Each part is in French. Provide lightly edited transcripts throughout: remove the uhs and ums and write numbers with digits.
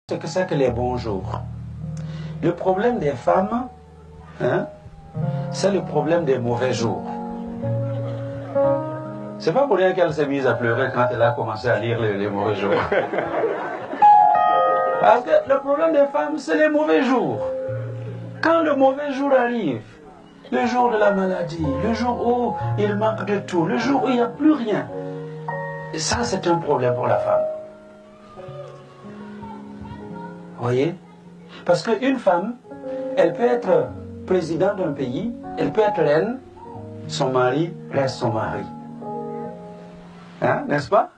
Ce que c'est que les bons jours. Le problème des femmes, c'est le problème des mauvais jours. C'est pas pour rien qu'elle s'est mise à pleurer quand elle a commencé à lire les mauvais jours. Parce que le problème des femmes, c'est les mauvais jours. Quand le mauvais jour arrive, le jour de la maladie, le jour où il manque de tout, le jour où il n'y a plus rien, et ça c'est un problème pour la femme. Voyez? Parce qu'une femme, elle peut être présidente d'un pays, elle peut être reine, son mari reste son mari. N'est-ce pas?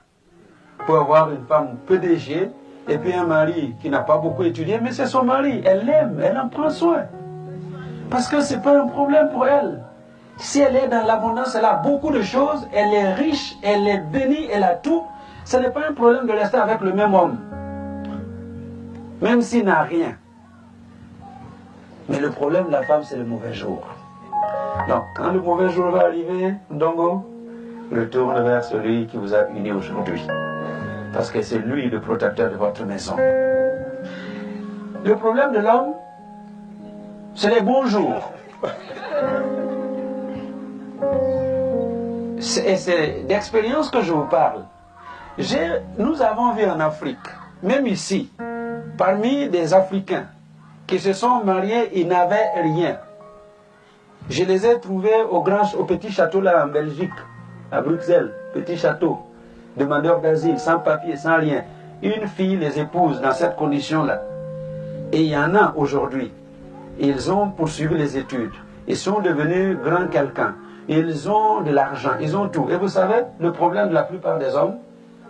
Pour avoir une femme PDG, et puis un mari qui n'a pas beaucoup étudié, mais c'est son mari, elle l'aime, elle en prend soin. Parce que ce n'est pas un problème pour elle. Si elle est dans l'abondance, elle a beaucoup de choses, elle est riche, elle est bénie, elle a tout. Ce n'est pas un problème de rester avec le même homme. Même s'il n'a rien. Mais le problème de la femme, c'est le mauvais jour. Donc, quand le mauvais jour va arriver, Ndongo, retourne vers celui qui vous a uni aujourd'hui. Parce que c'est lui le protecteur de votre maison. Le problème de l'homme, c'est les bons jours. C'est d'expérience que je vous parle. Nous avons vu en Afrique, même ici, parmi des Africains qui se sont mariés, ils n'avaient rien. Je les ai trouvés au petit château là en Belgique, à Bruxelles, petit château, demandeurs d'asile, sans papier, sans rien. Une fille les épouse dans cette condition-là. Et il y en a aujourd'hui. Ils ont poursuivi les études. Ils sont devenus grands quelqu'un. Ils ont de l'argent, ils ont tout. Et vous savez, le problème de la plupart des hommes,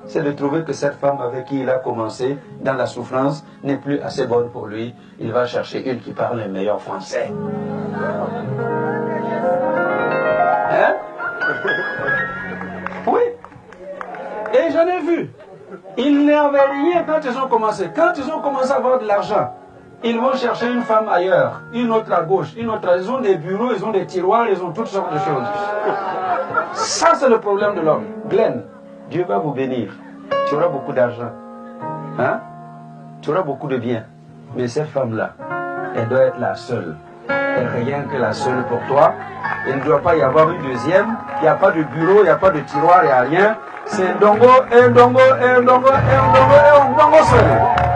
c'est de trouver que cette femme avec qui il a commencé dans la souffrance n'est plus assez bonne pour lui. Il va chercher une qui parle le meilleur français. Hein? Oui. Et j'en ai vu. Ils n'avaient rien quand ils ont commencé. Quand ils ont commencé à avoir de l'argent, ils vont chercher une femme ailleurs, une autre à gauche, une autre. Ils ont des bureaux, ils ont des tiroirs, ils ont toutes sortes de choses. Ça, c'est le problème de l'homme. Glenn, Dieu va vous bénir. Tu auras beaucoup d'argent. Tu auras beaucoup de biens. Mais cette femme-là, elle doit être la seule. Et rien que la seule pour toi. Il ne doit pas y avoir une deuxième. Il n'y a pas de bureau, il n'y a pas de tiroir, il n'y a rien. C'est un dongo, un dongo, un dongo, un dongo, un dongo seul.